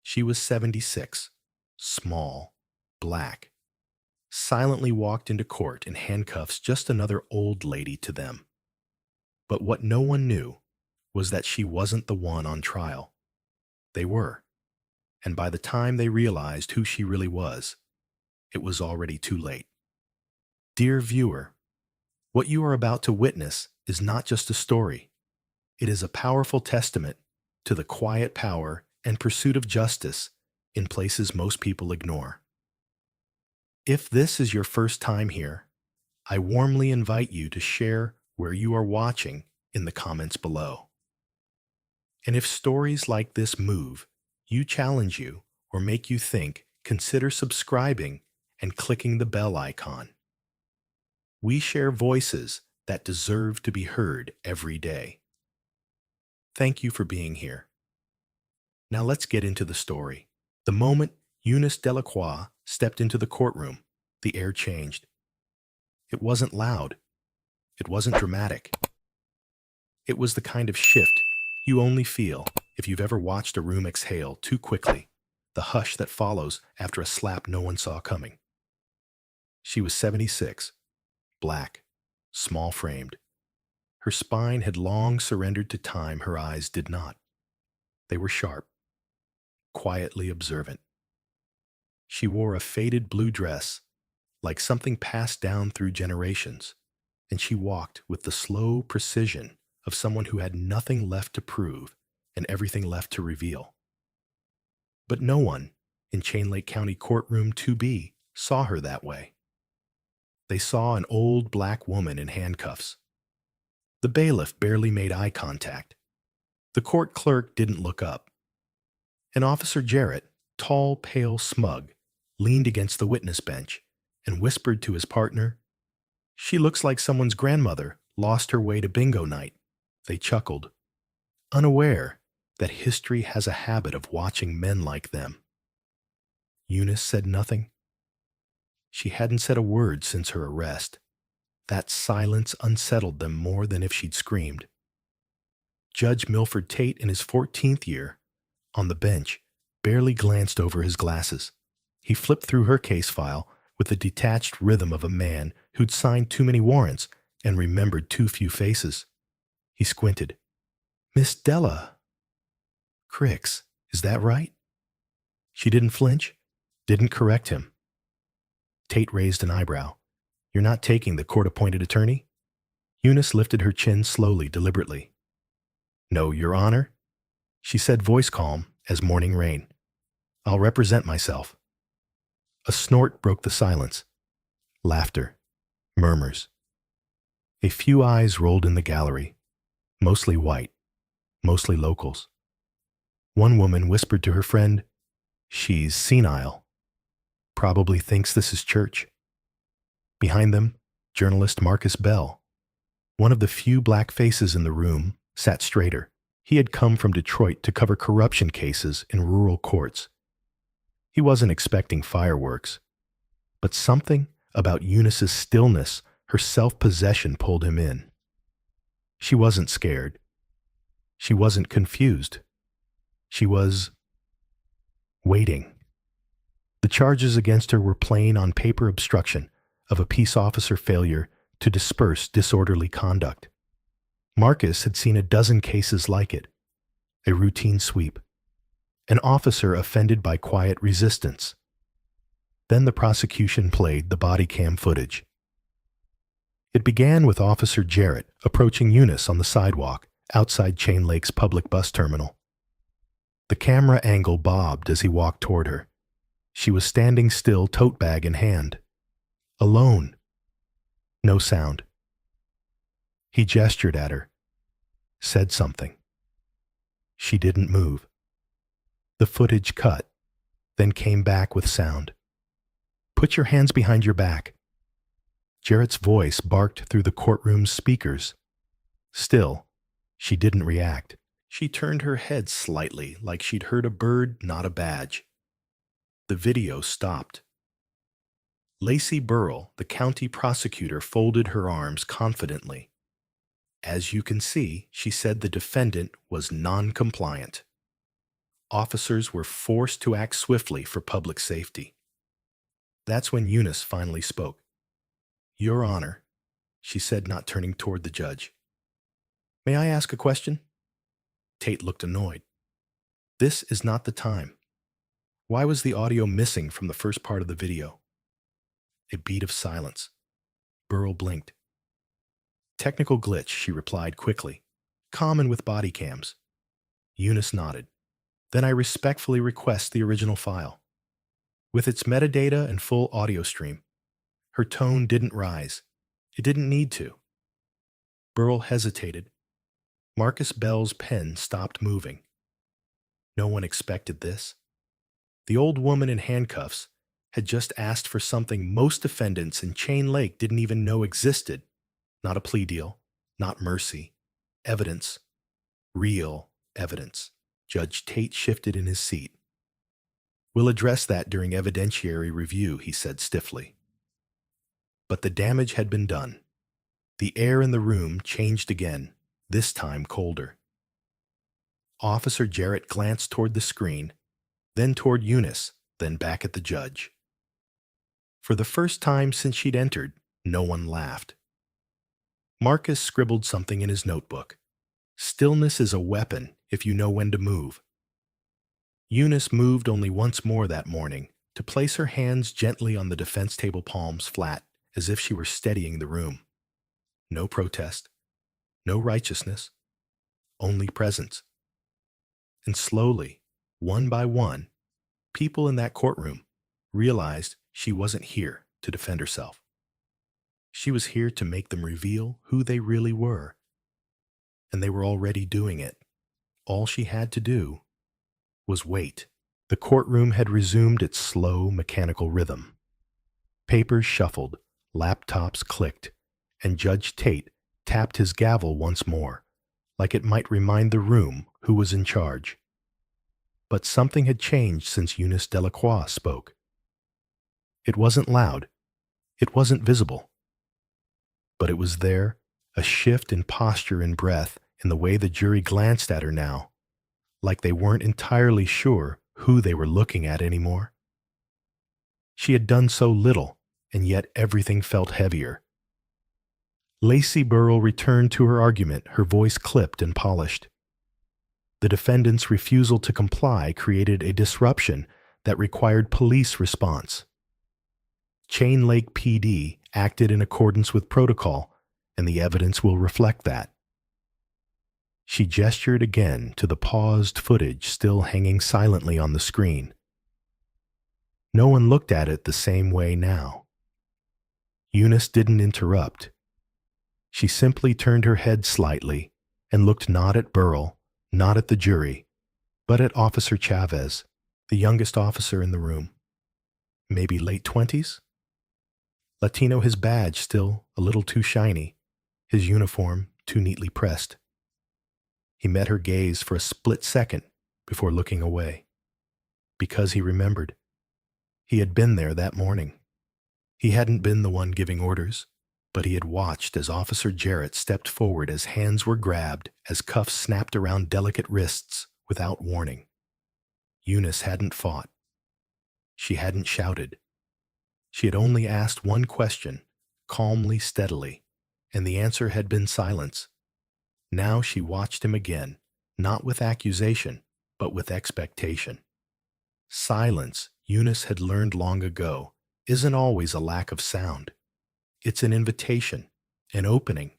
She was 76, small, black, silently walked into court in handcuffs, just another old lady to them. But what no one knew was that she wasn't the one on trial. They were, and by the time they realized who she really was, it was already too late. Dear viewer, what you are about to witness is not just a story. It is a powerful testament to the quiet power and pursuit of justice in places most people ignore. If this is your first time here, I warmly invite you to share where you are watching in the comments below. And if stories like this move you, challenge you, or make you think, consider subscribing and clicking the bell icon. We share voices that deserve to be heard every day. Thank you for being here. Now let's get into the story. The moment Eunice Delacroix stepped into the courtroom, the air changed. It wasn't loud. It wasn't dramatic. It was the kind of shift you only feel if you've ever watched a room exhale too quickly, the hush that follows after a slap no one saw coming. She was 76, black, small-framed. Her spine had long surrendered to time, her eyes did not. They were sharp, quietly observant. She wore a faded blue dress, like something passed down through generations, and she walked with the slow precision of someone who had nothing left to prove and everything left to reveal. But no one in Chain Lake County Courtroom 2B saw her that way. They saw an old black woman in handcuffs. The bailiff barely made eye contact. The court clerk didn't look up. And Officer Jarrett, tall, pale, smug, leaned against the witness bench and whispered to his partner, "She looks like someone's grandmother lost her way to bingo night." They chuckled, unaware that history has a habit of watching men like them. Eunice said nothing. She hadn't said a word since her arrest. That silence unsettled them more than if she'd screamed. Judge Milford Tate, in his 14th year, on the bench, barely glanced over his glasses. He flipped through her case file with the detached rhythm of a man who'd signed too many warrants and remembered too few faces. He squinted. "Miss Della. Cricks, is that right?" She didn't flinch, didn't correct him. Tate raised an eyebrow. "You're not taking the court-appointed attorney?" Eunice lifted her chin slowly, deliberately. "No, Your Honor," she said, voice calm as morning rain. "I'll represent myself." A snort broke the silence. Laughter. Murmurs. A few eyes rolled in the gallery, mostly white, mostly locals. One woman whispered to her friend, "She's senile. Probably thinks this is church." Behind them, journalist Marcus Bell, one of the few black faces in the room, sat straighter. He had come from Detroit to cover corruption cases in rural courts. He wasn't expecting fireworks, but something about Eunice's stillness, her self-possession, pulled him in. She wasn't scared. She wasn't confused. She was waiting. The charges against her were plain on paper: obstruction of a peace officer, failure to disperse disorderly conduct. Marcus had seen a dozen cases like it. A routine sweep. An officer offended by quiet resistance. Then the prosecution played the body cam footage. It began with Officer Jarrett approaching Eunice on the sidewalk outside Chain Lake's public bus terminal. The camera angle bobbed as he walked toward her. She was standing still, tote bag in hand. Alone. No sound. He gestured at her, said something. She didn't move. The footage cut, then came back with sound. "Put your hands behind your back." Jarrett's voice barked through the courtroom's speakers. Still, she didn't react. She turned her head slightly, like she'd heard a bird, not a badge. The video stopped. Lacey Burrell, the county prosecutor, folded her arms confidently. "As you can see," she said, "the defendant was non-compliant." Officers were forced to act swiftly for public safety. That's when Eunice finally spoke. "Your Honor," she said, not turning toward the judge. "May I ask a question?" Tate looked annoyed. "This is not the time. Why was the audio missing from the first part of the video?" A beat of silence. Burrell blinked. "Technical glitch," she replied quickly. "Common with body cams." Eunice nodded. "Then I respectfully request the original file, with its metadata and full audio stream." Her tone didn't rise. It didn't need to. Burrell hesitated. Marcus Bell's pen stopped moving. No one expected this. The old woman in handcuffs had just asked for something most defendants in Chain Lake didn't even know existed. Not a plea deal, not mercy. Evidence. Real evidence. Judge Tate shifted in his seat. "We'll address that during evidentiary review," he said stiffly. But the damage had been done. The air in the room changed again, this time colder. Officer Jarrett glanced toward the screen, then toward Eunice, then back at the judge. For the first time since she'd entered, no one laughed. Marcus scribbled something in his notebook. "Stillness is a weapon if you know when to move." Eunice moved only once more that morning, to place her hands gently on the defense table, palms flat, as if she were steadying the room. No protest, no righteousness, only presence. And slowly, one by one, people in that courtroom realized she wasn't here to defend herself. She was here to make them reveal who they really were. And they were already doing it. All she had to do was wait. The courtroom had resumed its slow, mechanical rhythm. Papers shuffled, laptops clicked, and Judge Tate tapped his gavel once more, like it might remind the room who was in charge. But something had changed since Eunice Delacroix spoke. It wasn't loud. It wasn't visible. But it was there, a shift in posture and breath in the way the jury glanced at her now, like they weren't entirely sure who they were looking at anymore. She had done so little, and yet everything felt heavier. Lacey Burrell returned to her argument, her voice clipped and polished. The defendant's refusal to comply created a disruption that required police response. Chain Lake PD acted in accordance with protocol, and the evidence will reflect that. She gestured again to the paused footage still hanging silently on the screen. No one looked at it the same way now. Eunice didn't interrupt. She simply turned her head slightly and looked not at Burrell, not at the jury, but at Officer Chavez, the youngest officer in the room. Maybe late 20s? Latino, his badge still a little too shiny, his uniform too neatly pressed. He met her gaze for a split second before looking away. Because he remembered. He had been there that morning. He hadn't been the one giving orders, but he had watched as Officer Jarrett stepped forward as hands were grabbed, as cuffs snapped around delicate wrists without warning. Eunice hadn't fought. She hadn't shouted. She had only asked one question, calmly, steadily, and the answer had been silence. Now she watched him again, not with accusation, but with expectation. Silence, Eunice had learned long ago, isn't always a lack of sound. It's an invitation, an opening.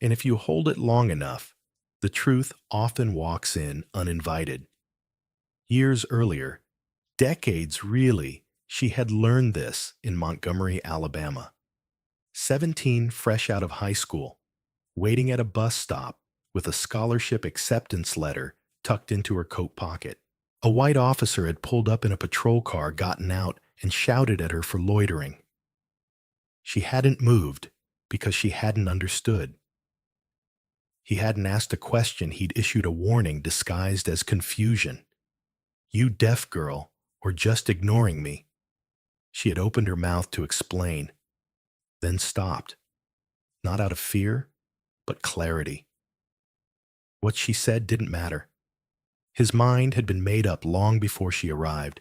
And if you hold it long enough, the truth often walks in uninvited. Years earlier, decades really, she had learned this in Montgomery, Alabama. 17, fresh out of high school, waiting at a bus stop with a scholarship acceptance letter tucked into her coat pocket. A white officer had pulled up in a patrol car, gotten out, and shouted at her for loitering. She hadn't moved because she hadn't understood. He hadn't asked a question, he'd issued a warning disguised as confusion. "You deaf girl, or just ignoring me." She had opened her mouth to explain, then stopped, not out of fear, but clarity. What she said didn't matter. His mind had been made up long before she arrived.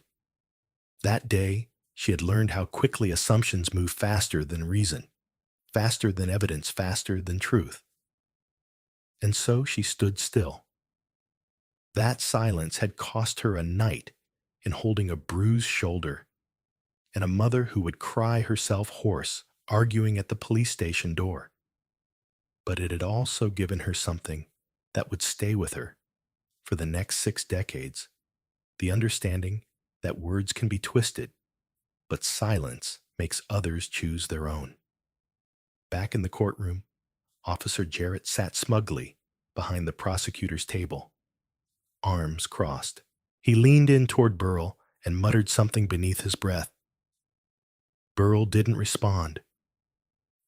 That day, she had learned how quickly assumptions move faster than reason, faster than evidence, faster than truth. And so she stood still. That silence had cost her a night in holding a bruised shoulder, and a mother who would cry herself hoarse, arguing at the police station door. But it had also given her something that would stay with her for the next 6 decades, the understanding that words can be twisted, but silence makes others choose their own. Back in the courtroom, Officer Jarrett sat smugly behind the prosecutor's table, arms crossed. He leaned in toward Burl and muttered something beneath his breath. Burl didn't respond.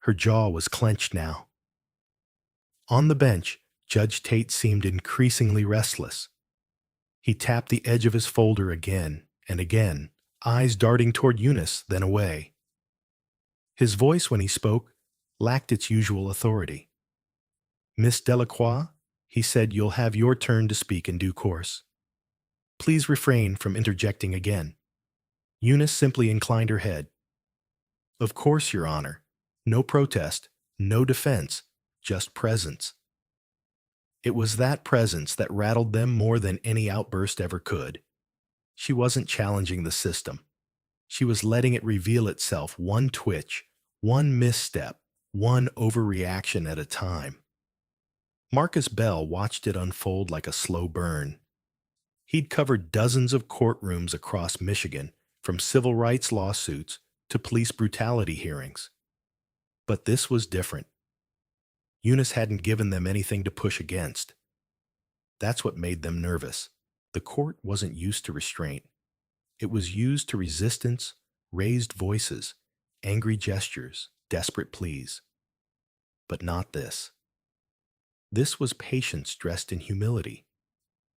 Her jaw was clenched now. On the bench, Judge Tate seemed increasingly restless. He tapped the edge of his folder again and again, eyes darting toward Eunice, then away. His voice, when he spoke, lacked its usual authority. "Miss Delacroix," he said, "you'll have your turn to speak in due course. Please refrain from interjecting again." Eunice simply inclined her head. "Of course, Your Honor. No protest, no defense, just presence." It was that presence that rattled them more than any outburst ever could. She wasn't challenging the system. She was letting it reveal itself one twitch, one misstep, one overreaction at a time. Marcus Bell watched it unfold like a slow burn. He'd covered dozens of courtrooms across Michigan, from civil rights lawsuits to police brutality hearings. But this was different. Eunice hadn't given them anything to push against. That's what made them nervous. The court wasn't used to restraint. It was used to resistance, raised voices, angry gestures, desperate pleas. But not this. This was patience dressed in humility.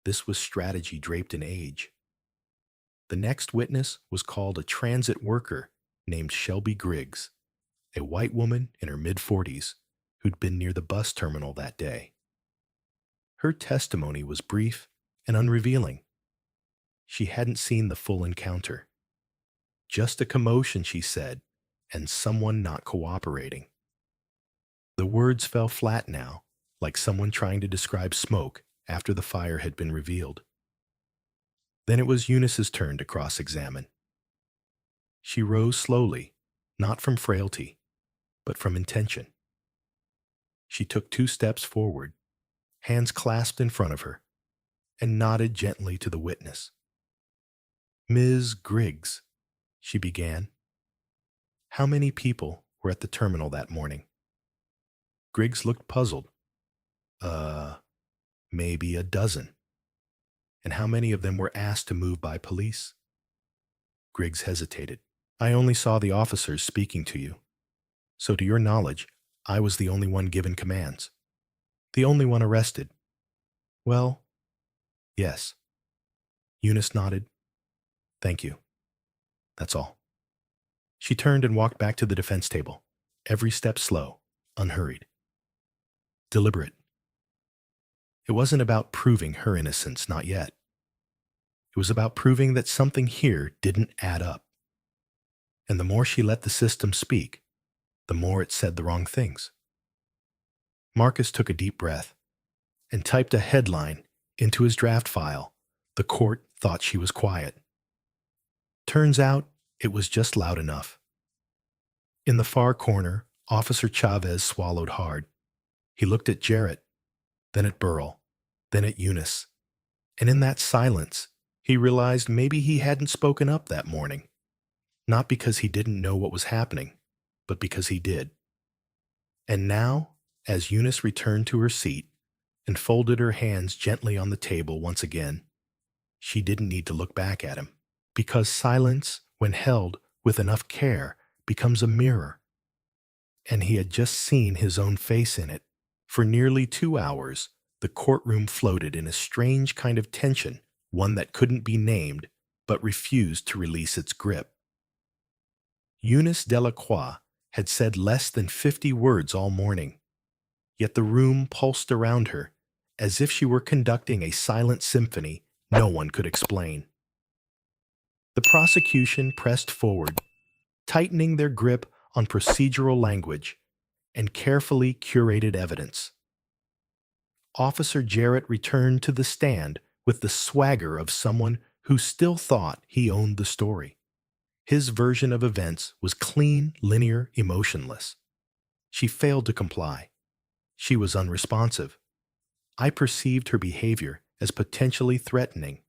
This was strategy draped in age. The next witness was called a transit worker named Shelby Griggs, a white woman in her mid-40s who'd been near the bus terminal that day. Her testimony was brief and unrevealing. She hadn't seen the full encounter. Just a commotion, she said, and someone not cooperating. The words fell flat now, like someone trying to describe smoke after the fire had been revealed. Then it was Eunice's turn to cross-examine. She rose slowly, not from frailty, but from intention. She took 2 steps forward, hands clasped in front of her, and nodded gently to the witness. "Ms. Griggs," she began, "how many people were at the terminal that morning?" Griggs looked puzzled. Maybe a dozen." "And how many of them were asked to move by police?" Griggs hesitated. "I only saw the officers speaking to you. So to your knowledge, I was the only one given commands. The only one arrested." "Well, yes." Eunice nodded. "Thank you. That's all." She turned and walked back to the defense table, every step slow, unhurried, deliberate. It wasn't about proving her innocence, not yet. It was about proving that something here didn't add up. And the more she let the system speak, the more it said the wrong things. Marcus took a deep breath and typed a headline into his draft file. The court thought she was quiet. Turns out it was just loud enough. In the far corner, Officer Chavez swallowed hard. He looked at Jarrett, then at Burl, then at Eunice. And in that silence, he realized maybe he hadn't spoken up that morning. Not because he didn't know what was happening, but because he did. And now, as Eunice returned to her seat and folded her hands gently on the table once again, she didn't need to look back at him. Because silence, when held with enough care, becomes a mirror. And he had just seen his own face in it. For nearly 2 hours, the courtroom floated in a strange kind of tension, one that couldn't be named, but refused to release its grip. Eunice Delacroix had said less than 50 words all morning, yet the room pulsed around her as if she were conducting a silent symphony no one could explain. The prosecution pressed forward, tightening their grip on procedural language and carefully curated evidence. Officer Jarrett returned to the stand with the swagger of someone who still thought he owned the story. His version of events was clean, linear, emotionless. She failed to comply. She was unresponsive. I perceived her behavior as potentially threatening.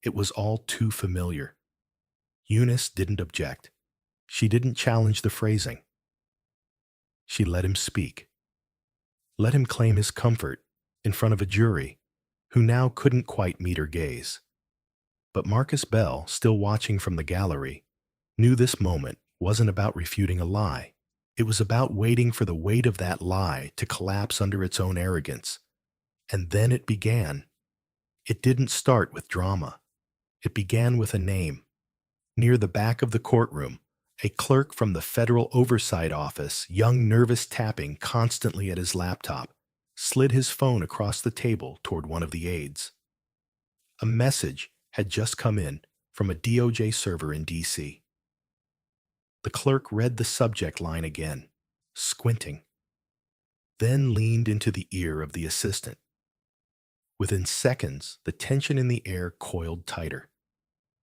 It was all too familiar. Eunice didn't object. She didn't challenge the phrasing. She let him speak. Let him claim his comfort in front of a jury who now couldn't quite meet her gaze. But Marcus Bell, still watching from the gallery, knew this moment wasn't about refuting a lie. It was about waiting for the weight of that lie to collapse under its own arrogance. And then it began. It didn't start with drama. It began with a name. Near the back of the courtroom, a clerk from the Federal Oversight Office, young nervous tapping constantly at his laptop, slid his phone across the table toward one of the aides. A message had just come in from a DOJ server in D.C. The clerk read the subject line again, squinting, then leaned into the ear of the assistant. Within seconds, the tension in the air coiled tighter.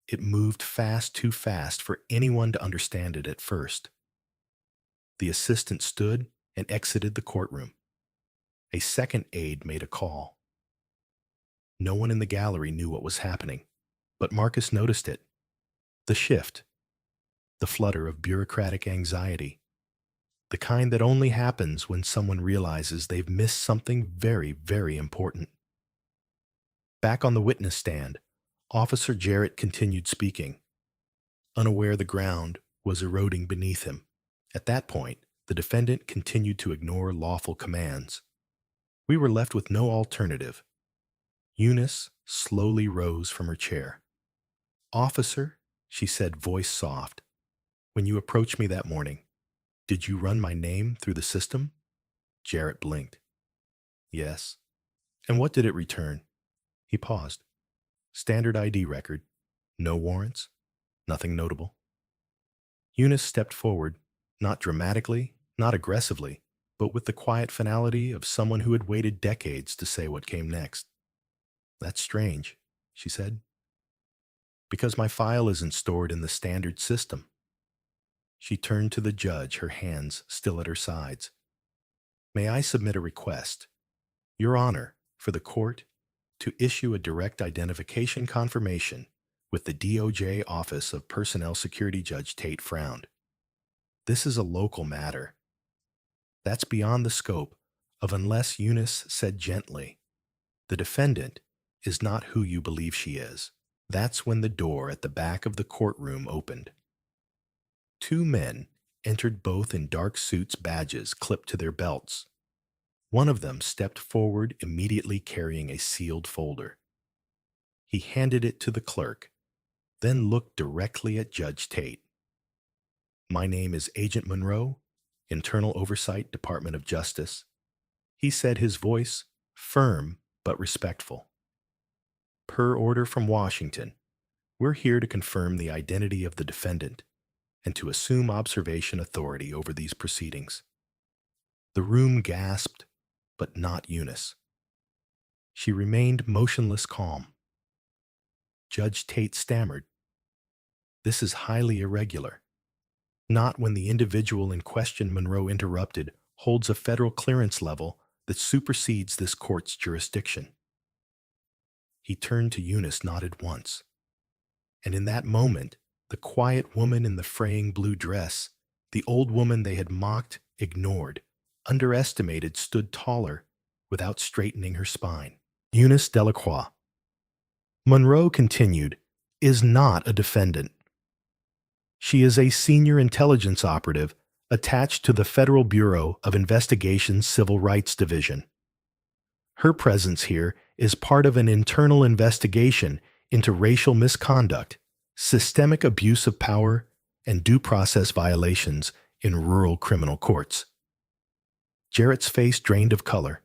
It moved fast, too fast for anyone to understand it at first. The assistant stood and exited the courtroom. A second aide made a call. No one in the gallery knew what was happening, but Marcus noticed it. The shift, the flutter of bureaucratic anxiety, the kind that only happens when someone realizes they've missed something very, very important. Back on the witness stand, Officer Jarrett continued speaking, unaware the ground was eroding beneath him. At that point, the defendant continued to ignore lawful commands. We were left with no alternative. Eunice slowly rose from her chair. "Officer," she said, voice soft, "when you approached me that morning, did you run my name through the system?" Jarrett blinked. "Yes." "And what did it return?" He paused. "Standard ID record. No warrants. Nothing notable." Eunice stepped forward, not dramatically, not aggressively, but with the quiet finality of someone who had waited decades to say what came next. "That's strange," she said. "Because my file isn't stored in the standard system." She turned to the judge, her hands still at her sides. "May I submit a request, Your Honor, for the court to issue a direct identification confirmation with the DOJ Office of Personnel Security?" Judge Tate frowned. "This is a local matter. That's beyond the scope of unless," Eunice said gently, "the defendant is not who you believe she is." That's when the door at the back of the courtroom opened. Two men entered, both in dark suits, badges clipped to their belts. One of them stepped forward, immediately carrying a sealed folder. He handed it to the clerk, then looked directly at Judge Tate. "My name is Agent Monroe, Internal Oversight, Department of Justice," he said, his voice firm but respectful. "Per order from Washington, we're here to confirm the identity of the defendant and to assume observation authority over these proceedings." The room gasped, but not Eunice. She remained motionless, calm. Judge Tate stammered, "This is highly irregular. Not when the individual in question," Monroe interrupted, "holds a federal clearance level that supersedes this court's jurisdiction." He turned to Eunice, nodded once. And in that moment, the quiet woman in the fraying blue dress, the old woman they had mocked, ignored, underestimated, stood taller without straightening her spine. Eunice Delacroix. Monroe continued, "is not a defendant. She is a senior intelligence operative attached to the Federal Bureau of Investigation's Civil Rights Division. Her presence here is part of an internal investigation into racial misconduct, systemic abuse of power, and due process violations in rural criminal courts." Jarrett's face drained of color.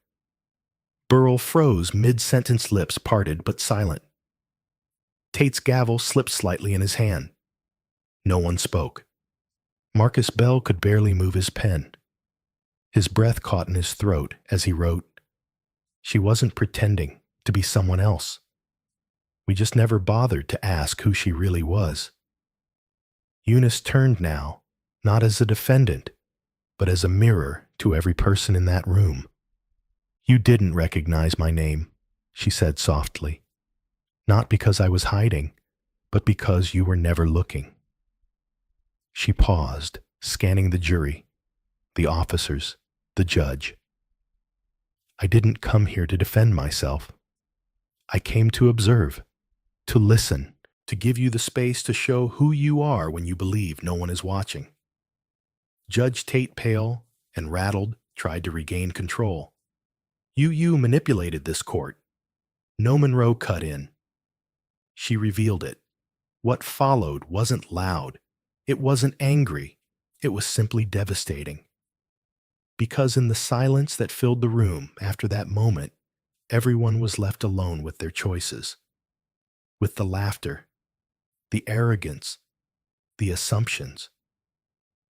Burrell froze, mid-sentence, lips parted but silent. Tate's gavel slipped slightly in his hand. No one spoke. Marcus Bell could barely move his pen. His breath caught in his throat as he wrote, "She wasn't pretending to be someone else. We just never bothered to ask who she really was." Eunice turned now, not as a defendant, but as a mirror to every person in that room. "You didn't recognize my name," she said softly. "Not because I was hiding, but because you were never looking." She paused, scanning the jury, the officers, the judge. "I didn't come here to defend myself. I came to observe, to listen, to give you the space to show who you are when you believe no one is watching." Judge Tate, pale and rattled, tried to regain control. You manipulated this court." No Monroe cut in. She revealed it. What followed wasn't loud. It wasn't angry. It was simply devastating. Because in the silence that filled the room after that moment, everyone was left alone with their choices. With the laughter, the arrogance, the assumptions.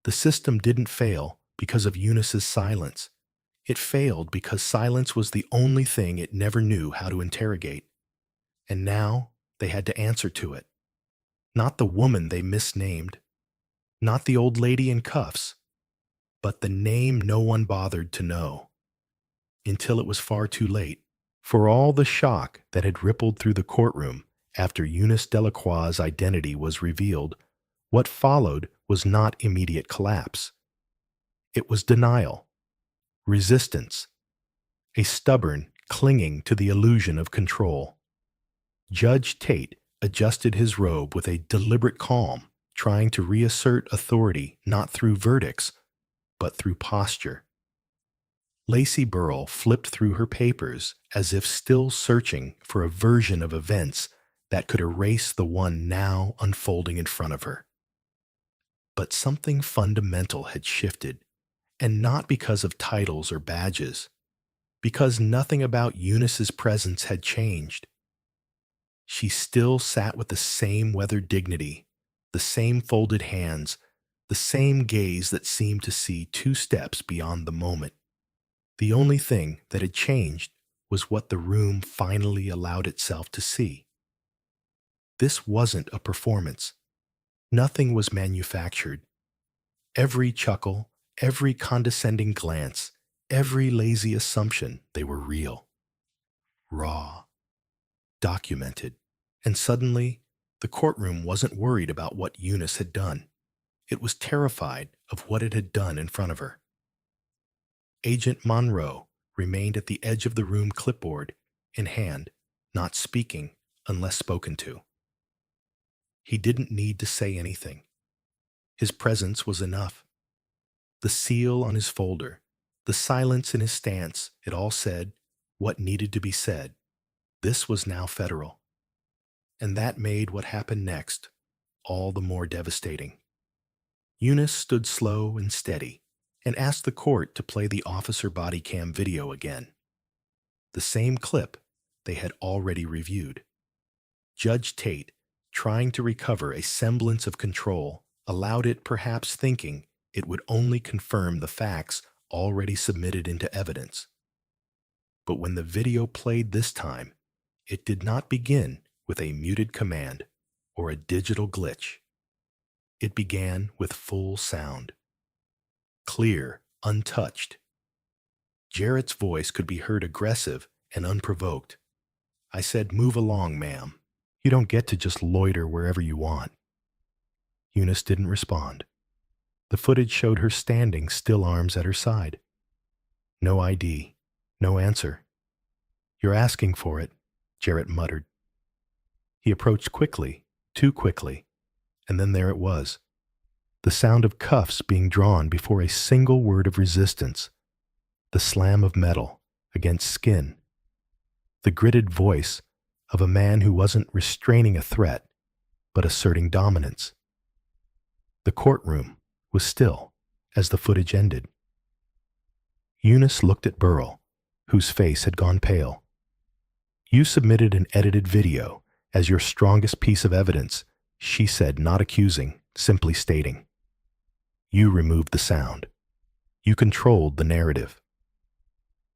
The system didn't fail because of Eunice's silence. It failed because silence was the only thing it never knew how to interrogate. And now they had to answer to it. Not the woman they misnamed, not the old lady in cuffs, but the name no one bothered to know. Until it was far too late. For all the shock that had rippled through the courtroom after Eunice Delacroix's identity was revealed, what followed was not immediate collapse. It was denial, resistance, a stubborn clinging to the illusion of control. Judge Tate adjusted his robe with a deliberate calm, trying to reassert authority not through verdicts, but through posture. Lacey Burrell flipped through her papers as if still searching for a version of events that could erase the one now unfolding in front of her. But something fundamental had shifted, and not because of titles or badges, because nothing about Eunice's presence had changed. She still sat with the same weathered dignity, the same folded hands, the same gaze that seemed to see 2 steps beyond the moment. The only thing that had changed was what the room finally allowed itself to see. This wasn't a performance. Nothing was manufactured. Every chuckle, every condescending glance, every lazy assumption, they were real, raw, documented. And suddenly, the courtroom wasn't worried about what Eunice had done. It was terrified of what it had done in front of her. Agent Monroe remained at the edge of the room, clipboard in hand, not speaking unless spoken to. He didn't need to say anything. His presence was enough. The seal on his folder, the silence in his stance, it all said what needed to be said. This was now federal. And that made what happened next all the more devastating. Eunice stood slow and steady and asked the court to play the officer body cam video again. The same clip they had already reviewed. Judge Tate, trying to recover a semblance of control, allowed it, perhaps thinking it would only confirm the facts already submitted into evidence. But when the video played this time, it did not begin with a muted command or a digital glitch. It began with full sound. Clear, untouched. Jarrett's voice could be heard aggressive and unprovoked. "I said, move along, ma'am. You don't get to just loiter wherever you want." Eunice didn't respond. The footage showed her standing, still arms at her side. No ID, no answer. "You're asking for it," Jarrett muttered. He approached quickly, too quickly, and then there it was. The sound of cuffs being drawn before a single word of resistance. The slam of metal against skin. The gritted voice of a man who wasn't restraining a threat, but asserting dominance. The courtroom was still as the footage ended. Eunice looked at Burrell, whose face had gone pale. "You submitted an edited video as your strongest piece of evidence, she said, not accusing, simply stating. You removed the sound. You controlled the narrative.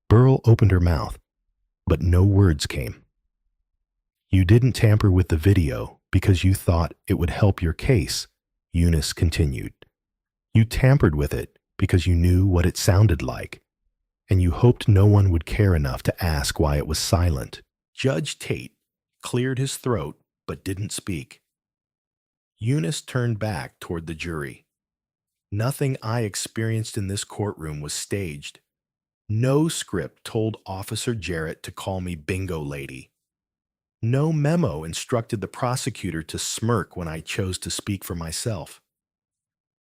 Burl opened her mouth, but no words came. You didn't tamper with the video because you thought it would help your case, Eunice continued. You tampered with it because you knew what it sounded like, and you hoped no one would care enough to ask why it was silent. Judge Tate cleared his throat but didn't speak. Eunice turned back toward the jury. Nothing I experienced in this courtroom was staged. No script told Officer Jarrett to call me Bingo Lady. No memo instructed the prosecutor to smirk when I chose to speak for myself.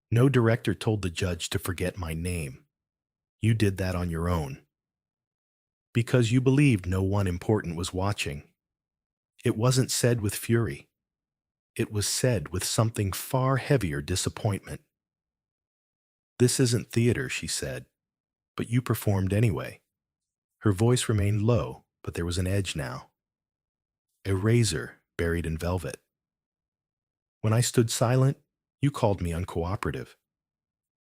No director told the judge to forget my name. You did that on your own. Because you believed no one important was watching. It wasn't said with fury. It was said with something far heavier disappointment. This isn't theater, she said, but you performed anyway. Her voice remained low, but there was an edge now. A razor buried in velvet. When I stood silent, you called me uncooperative.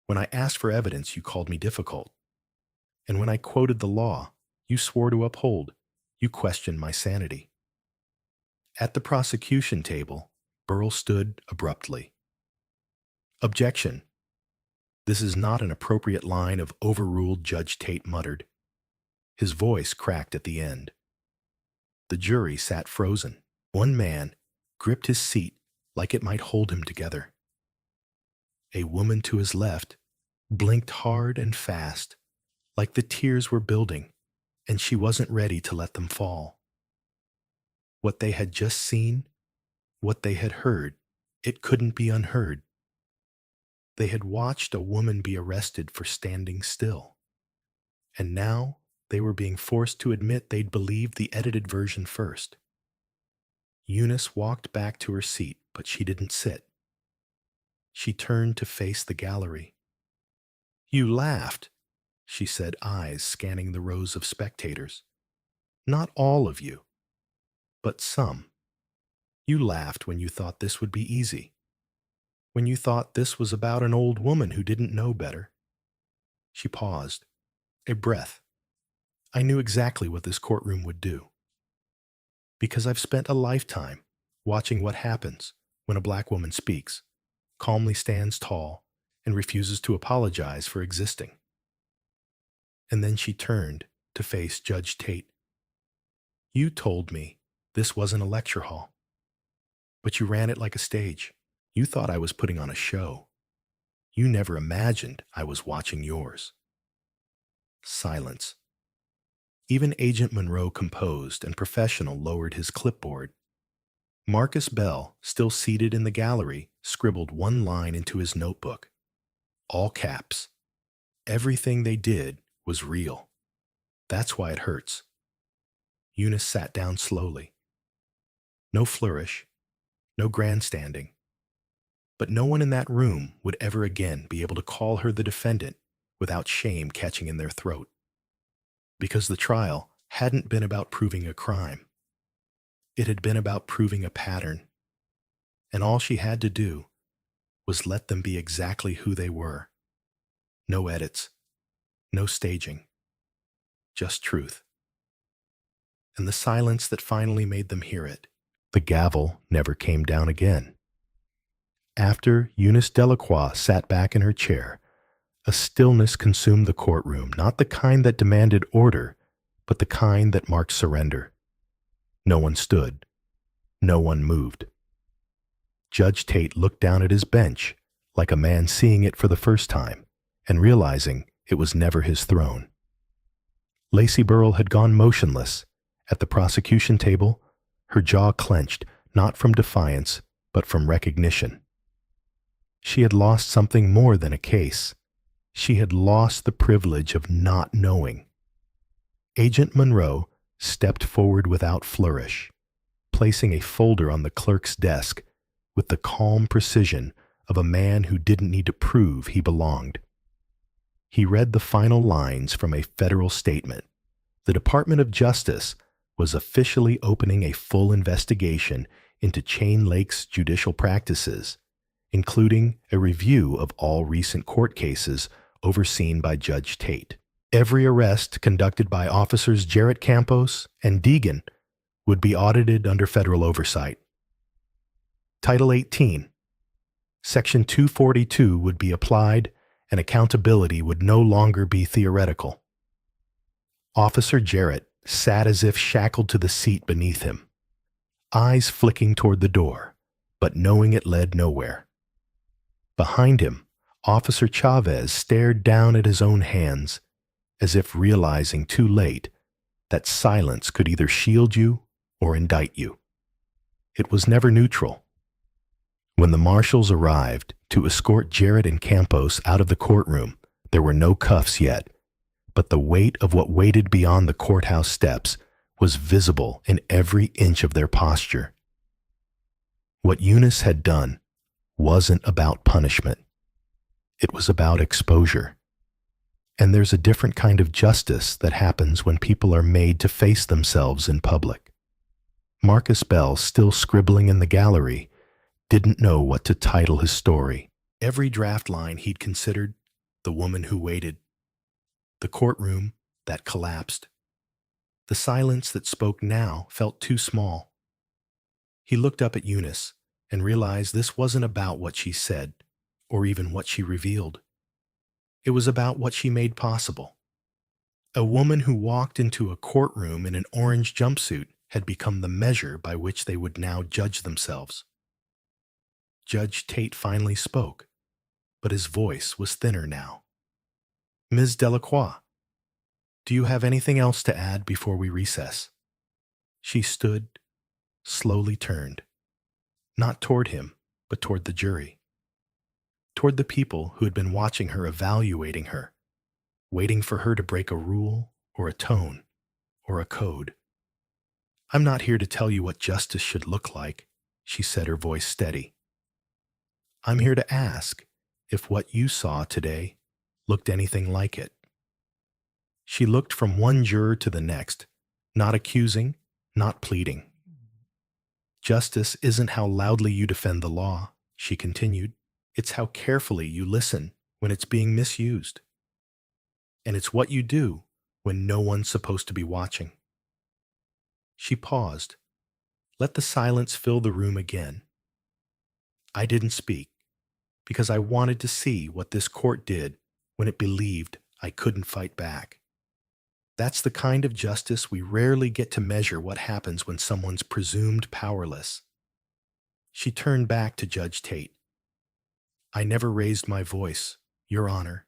When I asked for evidence, you called me difficult. And when I quoted the law, you swore to uphold. You questioned my sanity. At the prosecution table, Burl stood abruptly. Objection. This is not an appropriate line of overruled, Judge Tate muttered. His voice cracked at the end. The jury sat frozen. One man gripped his seat like it might hold him together. A woman to his left blinked hard and fast, like the tears were building, and she wasn't ready to let them fall. What they had just seen, what they had heard, it couldn't be unheard. They had watched a woman be arrested for standing still, and now they were being forced to admit they'd believed the edited version first. Eunice walked back to her seat, but she didn't sit. She turned to face the gallery. You laughed, she said, eyes scanning the rows of spectators. Not all of you, but some. You laughed when you thought this would be easy, when you thought this was about an old woman who didn't know better. She paused, a breath. I knew exactly what this courtroom would do. Because I've spent a lifetime watching what happens when a black woman speaks, calmly stands tall, and refuses to apologize for existing. And then she turned to face Judge Tate. You told me this wasn't a lecture hall, but you ran it like a stage. You thought I was putting on a show. You never imagined I was watching yours. Silence. Even Agent Monroe, composed and professional, lowered his clipboard. Marcus Bell, still seated in the gallery, scribbled one line into his notebook. All caps. Everything they did was real. That's why it hurts. Eunice sat down slowly. No flourish, no grandstanding. But no one in that room would ever again be able to call her the defendant without shame catching in their throat. Because the trial hadn't been about proving a crime. It had been about proving a pattern. And all she had to do was let them be exactly who they were. No edits, no staging, just truth. And the silence that finally made them hear it. The gavel never came down again. After Eunice Delacroix sat back in her chair, a stillness consumed the courtroom, not the kind that demanded order, but the kind that marked surrender. No one stood. No one moved. Judge Tate looked down at his bench, like a man seeing it for the first time, and realizing it was never his throne. Lacey Burrell had gone motionless. At the prosecution table, her jaw clenched, not from defiance, but from recognition. She had lost something more than a case. She had lost the privilege of not knowing. Agent Monroe stepped forward without flourish, placing a folder on the clerk's desk with the calm precision of a man who didn't need to prove he belonged. He read the final lines from a federal statement. The Department of Justice was officially opening a full investigation into Chain Lake's judicial practices, including a review of all recent court cases overseen by Judge Tate. Every arrest conducted by officers Jarrett Campos and Deegan would be audited under federal oversight. Title 18. Section 242 would be applied, and accountability would no longer be theoretical. Officer Jarrett sat as if shackled to the seat beneath him, eyes flicking toward the door, but knowing it led nowhere. Behind him, Officer Chavez stared down at his own hands, as if realizing too late that silence could either shield you or indict you. It was never neutral. When the marshals arrived to escort Jarrett and Campos out of the courtroom, there were no cuffs yet, but the weight of what waited beyond the courthouse steps was visible in every inch of their posture. What Eunice had done wasn't about punishment. It was about exposure. And there's a different kind of justice that happens when people are made to face themselves in public. Marcus Bell, still scribbling in the gallery, didn't know what to title his story. Every draft line he'd considered, the woman who waited, the courtroom that collapsed, the silence that spoke now felt too small. He looked up at Eunice and realized this wasn't about what she said or even what she revealed. It was about what she made possible. A woman who walked into a courtroom in an orange jumpsuit had become the measure by which they would now judge themselves. Judge Tate finally spoke, but his voice was thinner now. Ms. Delacroix, do you have anything else to add before we recess? She stood, slowly turned, not toward him, but toward the jury, toward the people who had been watching her, evaluating her, waiting for her to break a rule or a tone or a code. I'm not here to tell you what justice should look like, she said, her voice steady. I'm here to ask if what you saw today looked anything like it. She looked from one juror to the next, not accusing, not pleading. Justice isn't how loudly you defend the law, she continued. It's how carefully you listen when it's being misused. And it's what you do when no one's supposed to be watching. She paused. Let the silence fill the room again. I didn't speak because I wanted to see what this court did when it believed I couldn't fight back. That's the kind of justice we rarely get to measure what happens when someone's presumed powerless. She turned back to Judge Tate. I never raised my voice, Your Honor.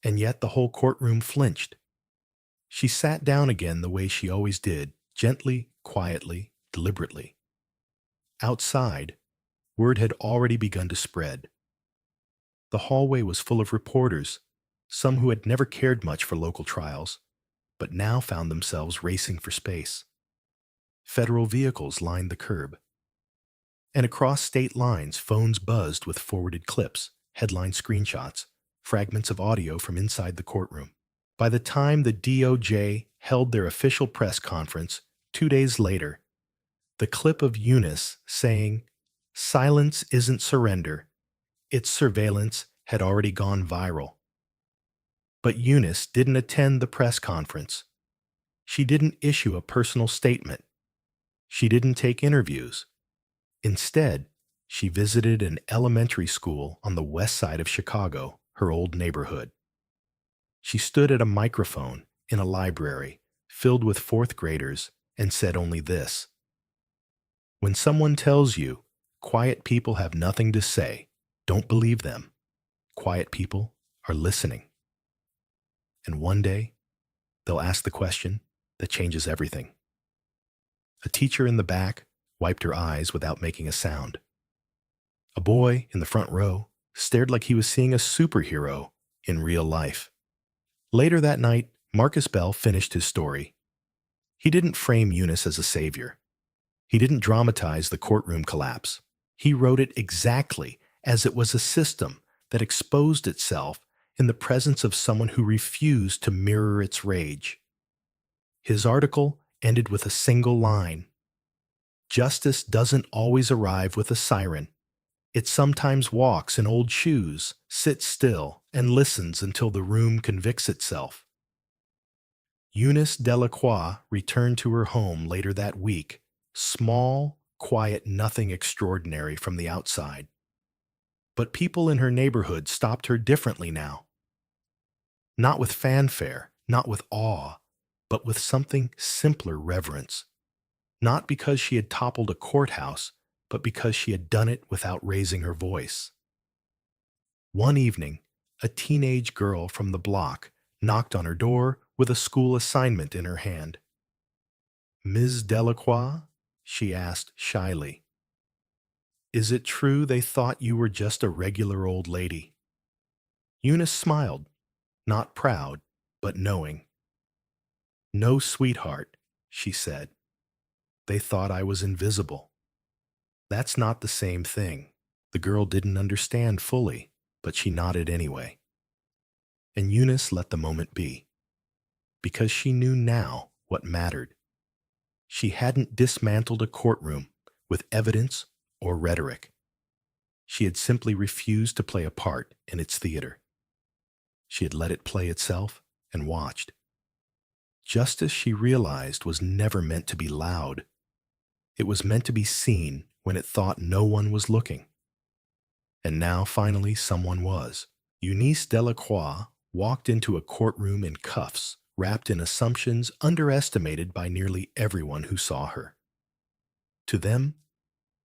And yet the whole courtroom flinched. She sat down again the way she always did, gently, quietly, deliberately. Outside, word had already begun to spread. The hallway was full of reporters, some who had never cared much for local trials, but now found themselves racing for space. Federal vehicles lined the curb. And across state lines, phones buzzed with forwarded clips, headline screenshots, fragments of audio from inside the courtroom. By the time the DOJ held their official press conference 2 days later, the clip of Eunice saying, "Silence isn't surrender, it's surveillance," had already gone viral. But Eunice didn't attend the press conference. She didn't issue a personal statement. She didn't take interviews. Instead, she visited an elementary school on the west side of Chicago, her old neighborhood. She stood at a microphone in a library filled with fourth graders and said only this: "When someone tells you quiet people have nothing to say, don't believe them. Quiet people are listening. And one day, they'll ask the question that changes everything." A teacher in the back wiped her eyes without making a sound. A boy in the front row stared like he was seeing a superhero in real life. Later that night, Marcus Bell finished his story. He didn't frame Eunice as a savior. He didn't dramatize the courtroom collapse. He wrote it exactly as it was, a system that exposed itself in the presence of someone who refused to mirror its rage. His article ended with a single line. Justice doesn't always arrive with a siren. It sometimes walks in old shoes, sits still, and listens until the room convicts itself. Eunice Delacroix returned to her home later that week, small, quiet, nothing extraordinary from the outside. But people in her neighborhood stopped her differently now. Not with fanfare, not with awe, but with something simpler reverence. Not because she had toppled a courthouse, but because she had done it without raising her voice. One evening, a teenage girl from the block knocked on her door with a school assignment in her hand. "Ms. Delacroix?" she asked shyly. "Is it true they thought you were just a regular old lady?" Eunice smiled, not proud, but knowing. "No, sweetheart," she said. "They thought I was invisible." "That's not the same thing." The girl didn't understand fully, but she nodded anyway. And Eunice let the moment be, because she knew now what mattered. She hadn't dismantled a courtroom with evidence or rhetoric. She had simply refused to play a part in its theater. She had let it play itself and watched. Justice, she realized, was never meant to be loud. It was meant to be seen when it thought no one was looking. And now, finally, someone was. Eunice Delacroix walked into a courtroom in cuffs, wrapped in assumptions underestimated by nearly everyone who saw her. To them,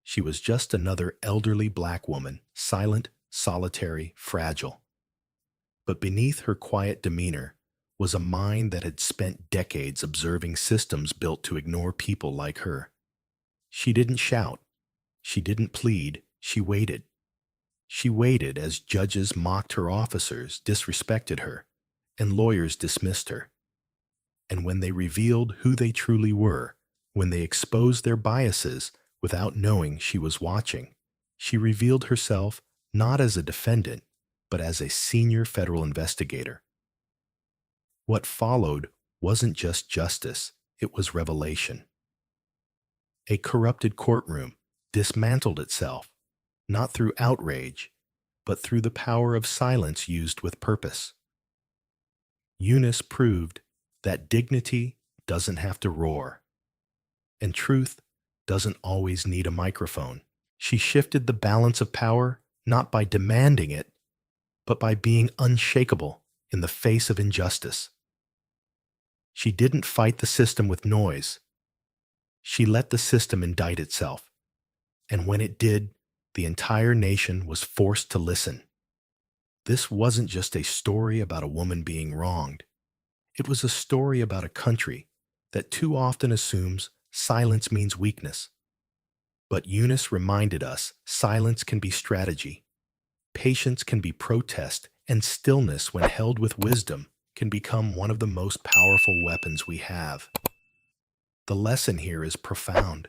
she was just another elderly black woman, silent, solitary, fragile. But beneath her quiet demeanor was a mind that had spent decades observing systems built to ignore people like her. She didn't shout. She didn't plead. She waited. She waited as judges mocked her officers, disrespected her, and lawyers dismissed her. And when they revealed who they truly were, when they exposed their biases without knowing she was watching, she revealed herself not as a defendant, but as a senior federal investigator. What followed wasn't just justice, it was revelation. A corrupted courtroom dismantled itself, not through outrage, but through the power of silence used with purpose. Eunice proved that dignity doesn't have to roar, and truth doesn't always need a microphone. She shifted the balance of power not by demanding it, but by being unshakable in the face of injustice. She didn't fight the system with noise. She let the system indict itself, and when it did, the entire nation was forced to listen. This wasn't just a story about a woman being wronged. It was a story about a country that too often assumes silence means weakness. But Eunice reminded us silence can be strategy, patience can be protest, and stillness, when held with wisdom, can become one of the most powerful weapons we have. The lesson here is profound.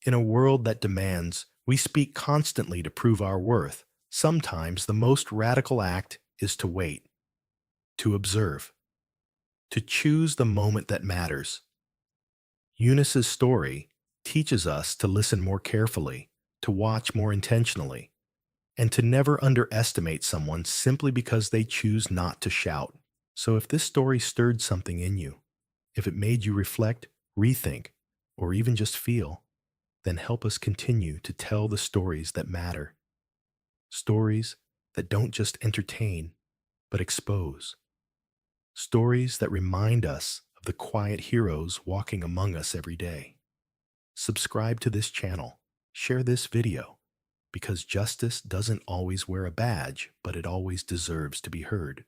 In a world that demands we speak constantly to prove our worth, sometimes the most radical act is to wait, to observe, to choose the moment that matters. Eunice's story teaches us to listen more carefully, to watch more intentionally, and to never underestimate someone simply because they choose not to shout. So if this story stirred something in you, if it made you reflect, rethink, or even just feel, then help us continue to tell the stories that matter. Stories that don't just entertain, but expose. Stories that remind us of the quiet heroes walking among us every day. Subscribe to this channel. Share this video, because justice doesn't always wear a badge, but it always deserves to be heard.